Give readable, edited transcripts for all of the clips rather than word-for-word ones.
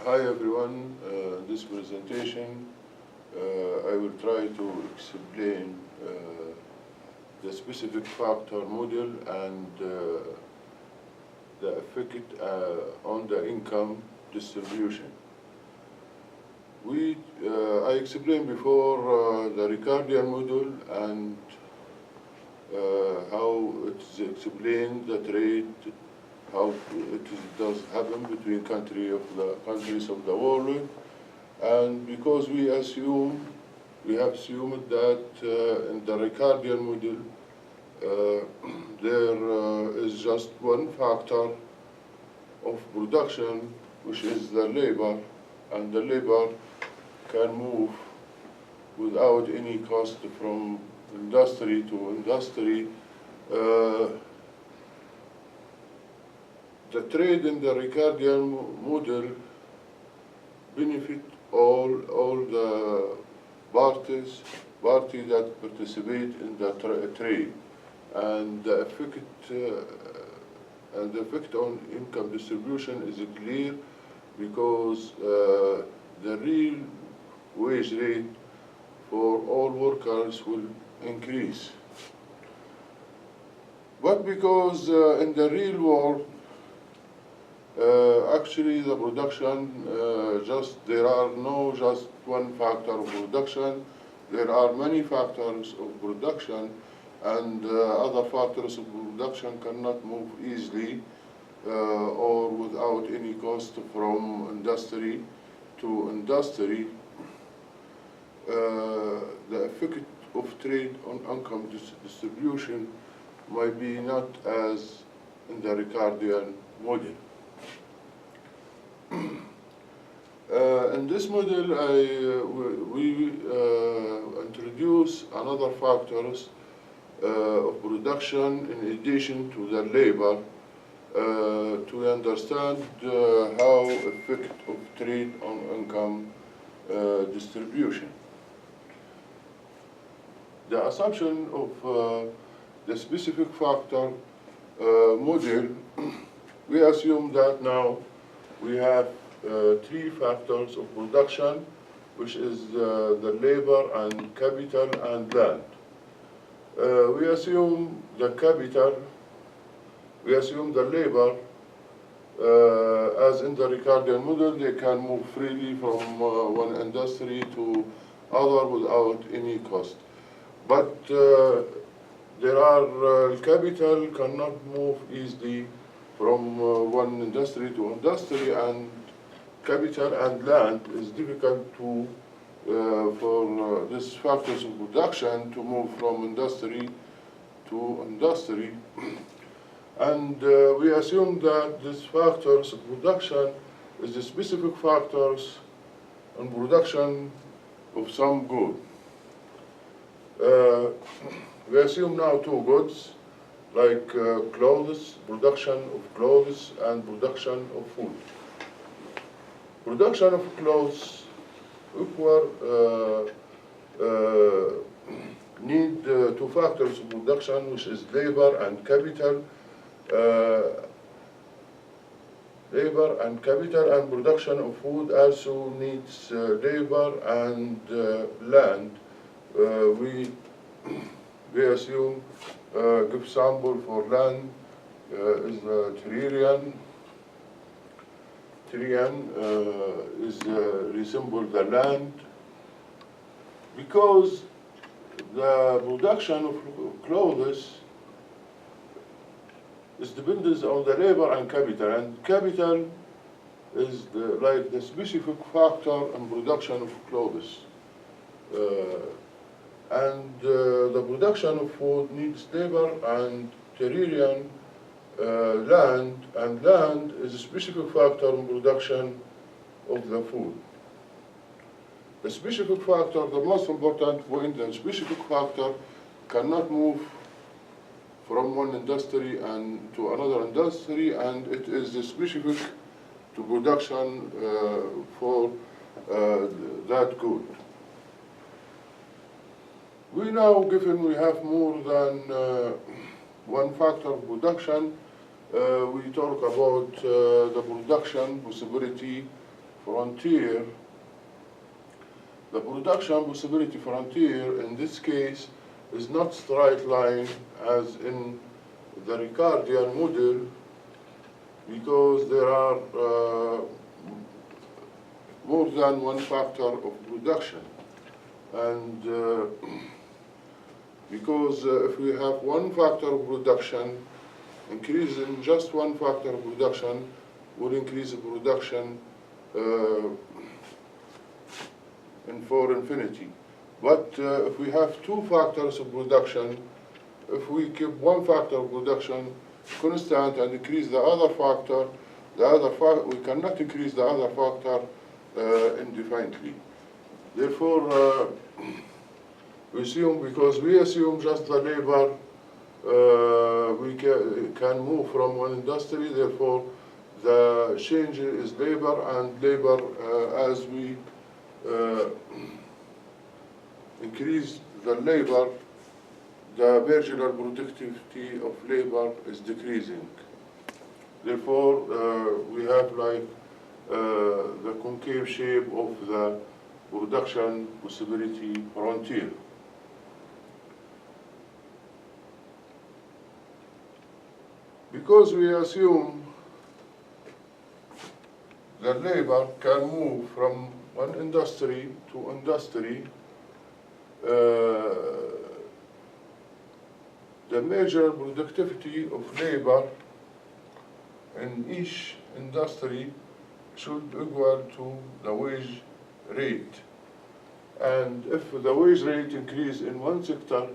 Hi everyone. This presentation, I will try to explain the specific factor model and the effect on the income distribution. I explained before the Ricardian model and how it is explained the trade, how does happen between countries of the world, and because we have assumed that in the Ricardian model there is just one factor of production, which is the labor, and the labor can move without any cost from industry to industry. The trade in the Ricardian model benefit all the parties that participate in the trade, and the effect on income distribution is clear because the real wage rate for all workers will increase. But because in the real world, actually the production, there are no just one factor of production, there are many factors of production, and other factors of production cannot move easily or without any cost from industry to industry. The effect of trade on income distribution might be not as in the Ricardian model. In this model, we introduce another factors of production in addition to the labor to understand how effect of trade on income distribution. The assumption of the specific factor model, we assume that now we have three factors of production, which is the labor and capital and land. We assume the capital, we assume the labor, as in the Ricardian model, they can move freely from one industry to other without any cost. But capital cannot move easily from one industry to industry, and capital and land is difficult for these factors of production to move from industry to industry. And we assume that these factors of production is the specific factors in production of some good. We assume now two goods, like clothes, production of clothes, and production of food. Production of clothes need two factors of production, which is labor and capital. Labor and capital, and production of food also needs labor and land. We assume, give sample for land is Tyrian. Tyrian is resemble the land because the production of clothes is dependent on the labor and capital is like the specific factor in production of clothes. And the production of food needs labor and Tyrian land, and land is a specific factor in production of the food. The specific factor, the most important point, the specific factor cannot move from one industry and to another industry, and it is the specific to production for that good. We now, given we have more than one factor of production, we talk about the production possibility frontier, the production possibility frontier in this case is not straight line as in the Ricardian model, because there are more than one factor of production. And because if we have one factor of production, increasing just one factor of production will increase the production for infinity. But if we have two factors of production, if we keep one factor of production constant and increase the other factor, we cannot increase the other factor indefinitely. Therefore, we assume, because we assume just the labor, we can move from one industry, therefore the change is labor, and labor, as we increase the labor, the marginal productivity of labor is decreasing. Therefore, we have like the concave shape of the production possibility frontier. Because we assume that labor can move from one industry to industry, the major productivity of labor in each industry should equal to the wage rate. And if the wage rate increase in one sector,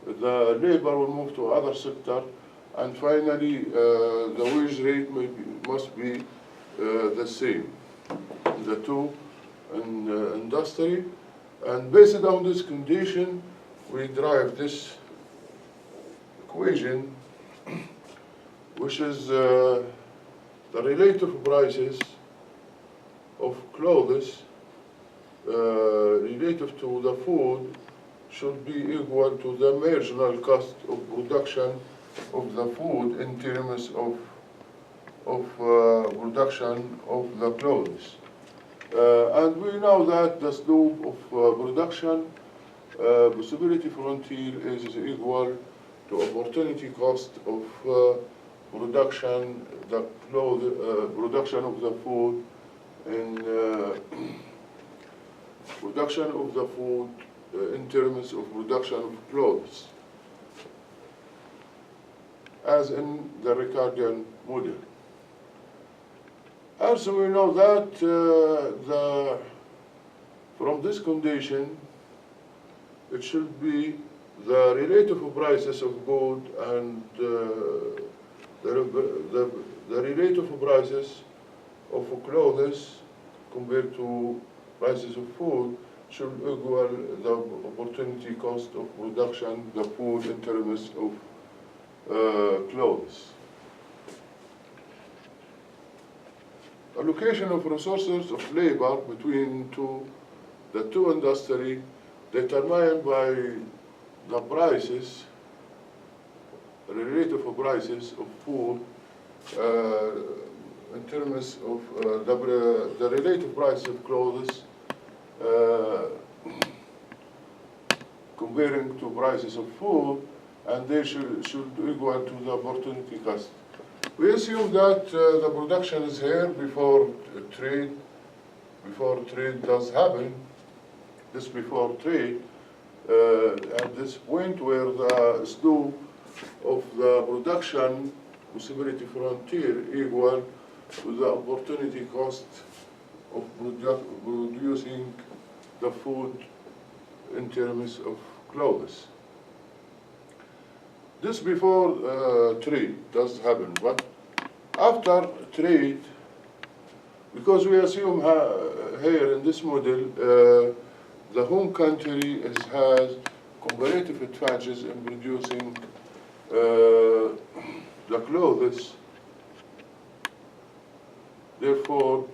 the labor will move to other sector, and finally the wage rate must be the same in the two industry. And based on this condition, we derive this equation, which is the relative prices of clothes relative to the food should be equal to the marginal cost of production of the food in terms of production of the clothes. And we know that the slope of production possibility frontier is equal to opportunity cost of production, production of the food in production of the food in terms of production of clothes, as in the Ricardian model. Also, we know that from this condition, it should be the relative prices of goods and the relative prices of clothes compared to prices of food should equal the opportunity cost of production, the food in terms of clothes. Allocation of resources of labor between the two industries determined by the prices, relative prices of food in terms of the relative price of clothes comparing to prices of food, and they should equal to the opportunity cost. We assume that the production is here before trade does happen. This before trade, at this point where the slope of the production possibility frontier equal to the opportunity cost of producing the food in terms of clothes. This before trade does happen, but after trade, because we assume here in this model, the home country has comparative advantages in producing the clothes. Therefore,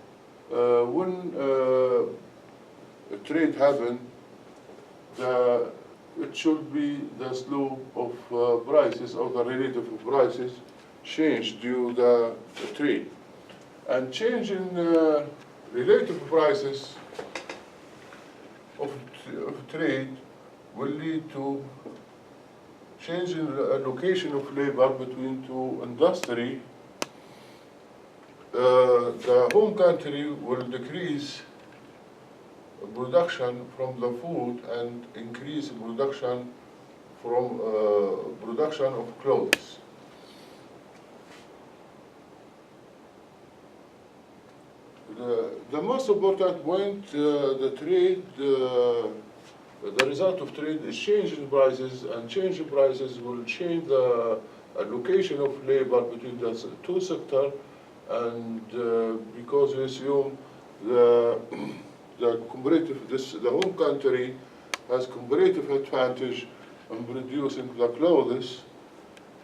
when trade happens, it should be the slope of prices or the relative prices change due to the trade. And change in relative prices of trade will lead to change in the allocation of labor between two industry. The home country will decrease production from the food and increase production from production of clothes. The most important point, the trade, the result of trade is change in prices, and change in prices will change the allocation of labor between the two sectors, and because we assume the the home country has comparative advantage in producing the clothes,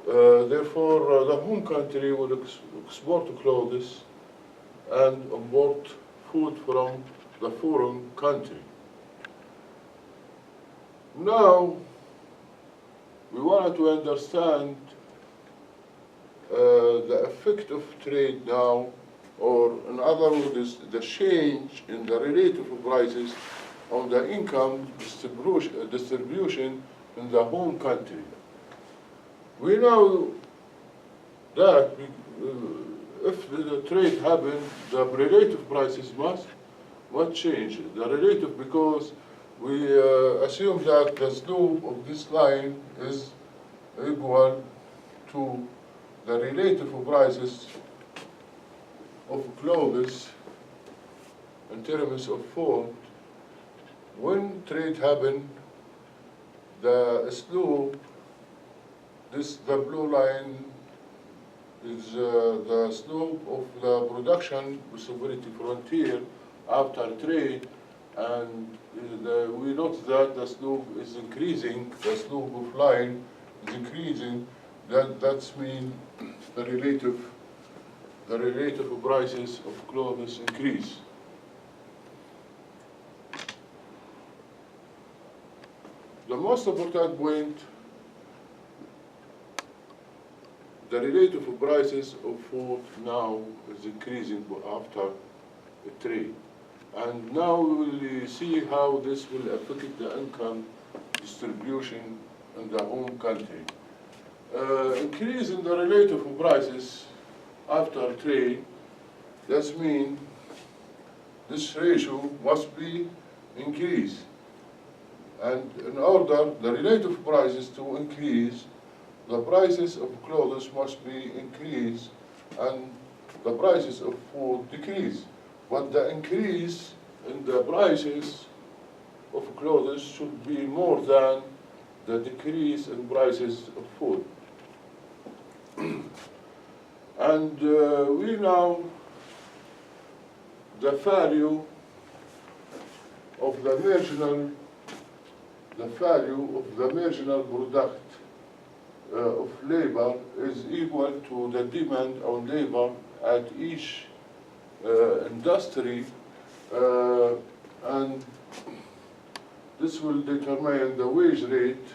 therefore the home country will export clothes and import food from the foreign country. Now, we wanted to understand the effect of trade now, or in other words, the change in the relative prices on the income distribution in the home country. We know that if the trade happens, the relative prices must change. The relative, because we assume that the slope of this line is equal to the relative prices of clothes in terms of food. When trade happens, the slope, the blue line, is the slope of the production possibility frontier after trade, and we notice that the slope is increasing, the slope of line is increasing. That's mean the relative prices of clothes increase. The most important point, the relative prices of food now is increasing after trade. And now we will see how this will affect the income distribution in the home country. Increase in the relative prices after trade, that means this ratio must be increased. And in order the relative prices to increase, the prices of clothes must be increased and the prices of food decrease. But the increase in the prices of clothes should be more than the decrease in prices of food. And we know the value of the marginal product of labor is equal to the demand on labor at each industry, and this will determine the wage rate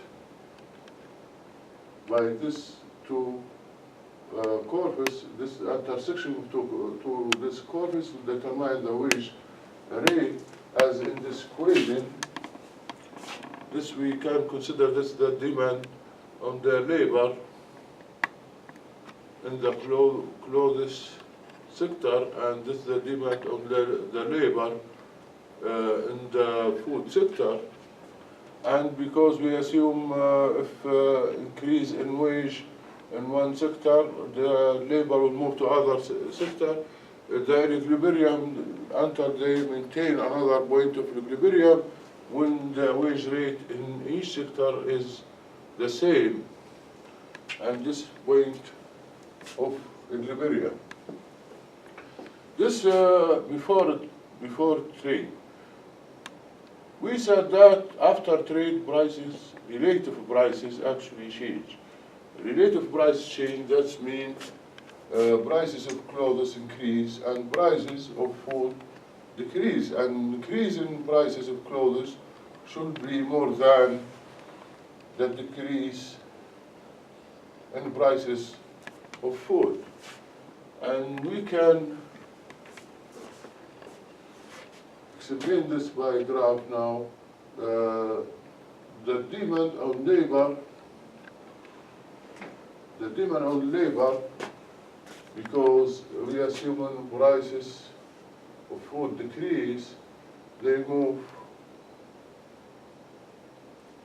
by this two corpus. This intersection of to this corpus will determine the wage rate, as in this equation. This we can consider this the demand on the labor in the clothes sector, and this is the demand on the labor in the food sector. And because we assume if increase in wage in one sector, the labor will move to other sector, the equilibrium, until they maintain another point of equilibrium when the wage rate in each sector is the same, and this point of equilibrium. This before trade. We said that after trade, prices, relative prices actually change. Relative price change, that means prices of clothes increase and prices of food decrease. And increase in prices of clothes should be more than the decrease in prices of food. And we can explain this by graph now. The demand on labor, because we assume when prices of food decrease, they move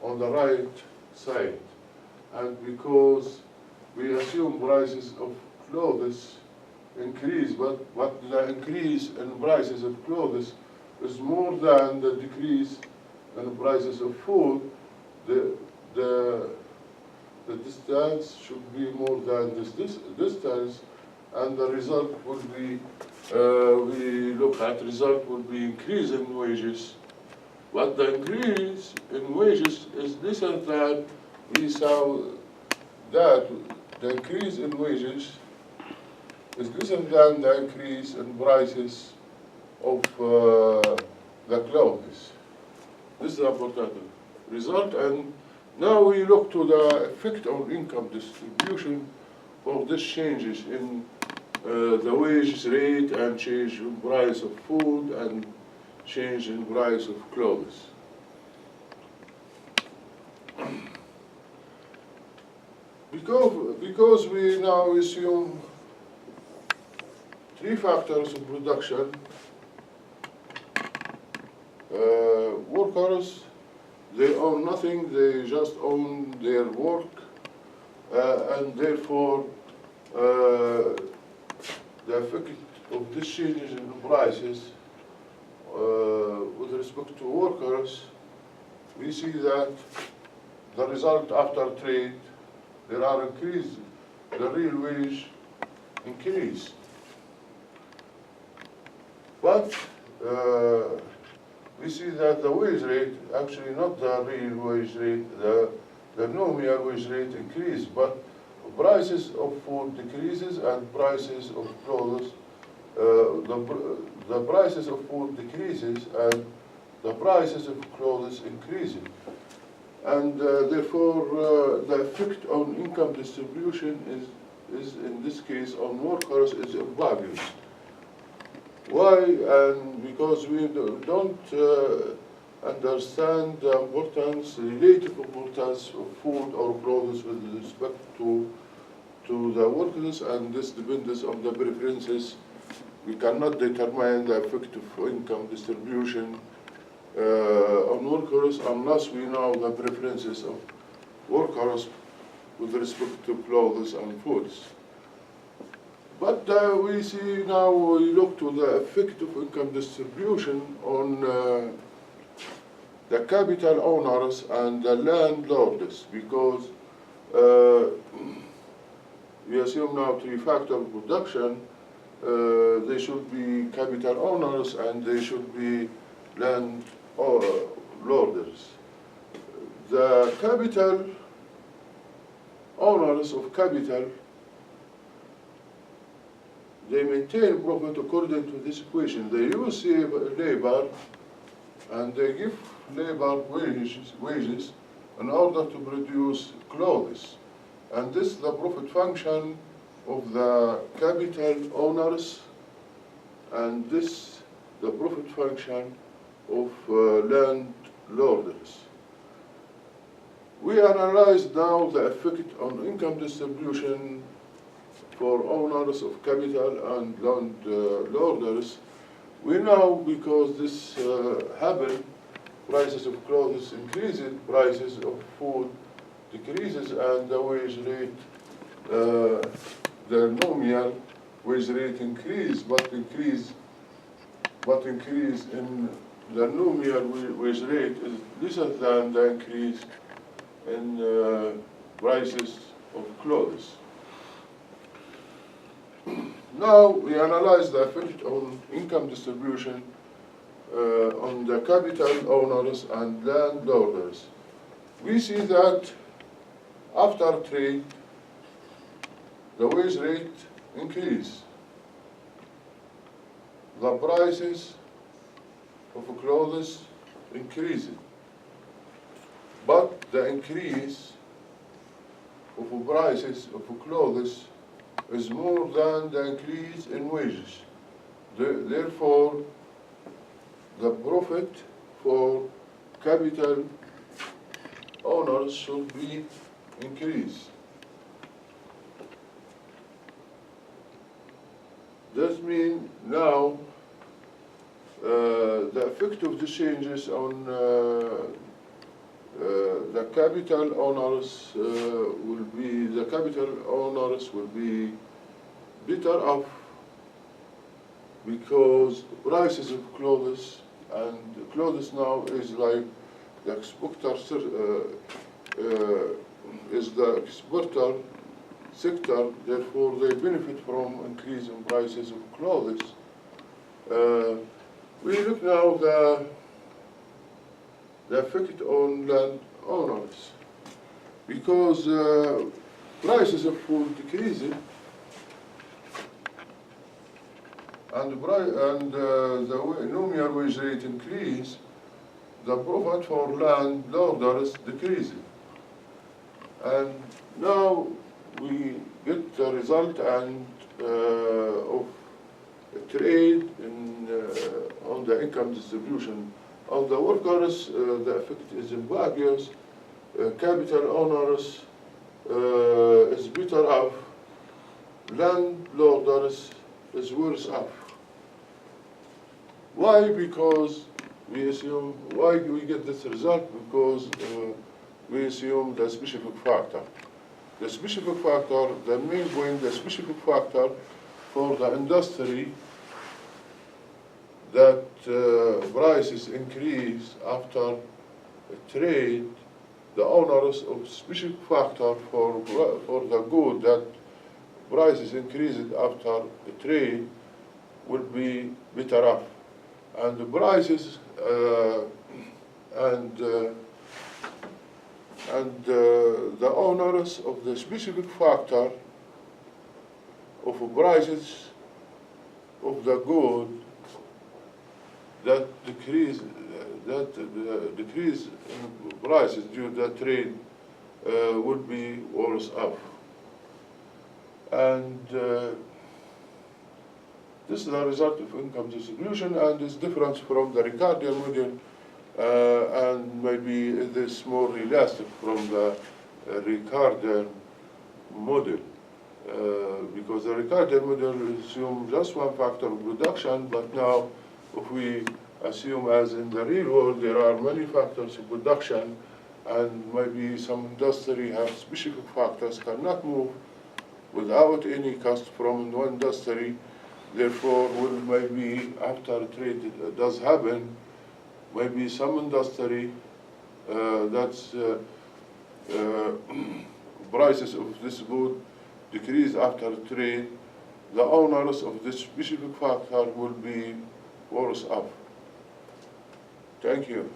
on the right side. And because we assume prices of clothes increase, but the increase in prices of clothes is more than the decrease in prices of food, the distance should be more than this distance, and the result will be, we look at result will be increase in wages. But the increase in wages is lesser than we saw that the increase in wages is lesser than the increase in prices of the clothes. This is the important result. And now we look to the effect on income distribution for these changes in the wage rate and change in price of food and change in price of clothes. Because we now assume three factors of production, workers, they own nothing, they just own their work, and therefore the effect of this changes in prices with respect to workers, we see that the result after trade, there are increase, the real wage increase. But we see that the wage rate, actually not the real wage rate, the nominal wage rate increase, but prices of food decreases and prices of clothes, the prices of food decreases and the prices of clothes increasing. And therefore the effect on income distribution is in this case on workers is obvious. Why? And because we don't understand the importance, relative importance of food or clothes with respect to the workers, and this depends on the preferences. We cannot determine the effect of income distribution on workers unless we know the preferences of workers with respect to clothes and foods. But we see now, we look to the effect of income distribution on the capital owners and the landlords, because we assume now three-factor production, they should be capital owners and they should be landlords. The capital owners of capital, they maintain profit according to this equation. They use labor and they give labor wages in order to produce clothes. And this is the profit function of the capital owners, and this the profit function of landlords. We analyze now the effect on income distribution for owners of capital and landlords. We know because this happened, prices of clothes increases, prices of food decreases, and the wage rate, the nominal wage rate increase, but increase in the nominal wage rate is lesser than the increase in prices of clothes. Now we analyze the effect on income distribution on the capital owners and landlords. We see that after trade, the wage rate increase. The prices of clothes increase. But the increase of prices of clothes is more than the increase in wages. Therefore, the profit for capital owners should be increased. That means now the effect of the changes on the capital owners will be better off because prices of clothes and clothes now is like the exporter is the exporter sector, therefore they benefit from increase in prices of clothes. We look now the effect on land owners because prices of food decreasing and the nominal wage rate increase, the profit for landlords decreasing. And now we get the result of trade on the income distribution. On the workers, the effect is obvious. Capital owners is better off. Landlords is worse off. Why? Because we assume, why do we get this result? Because we assume the specific factor. The specific factor, the main point, the specific factor for the industry that prices increase after trade, the owners of specific factor for the good that prices increased after trade will be better off. And the prices the owners of the specific factor of prices of the good that decrease in prices due to the trade would be worse off. And this is the result of income distribution and is different from the Ricardian model and maybe it is more realistic from the Ricardian model because the Ricardian model assumes just one factor of production, but now if we assume as in the real world there are many factors of production and maybe some industry have specific factors cannot move without any cost from one industry, therefore will maybe after trade does happen, maybe some industry that's prices of this good decrease after trade, the owners of this specific factor will be worse off. Thank you.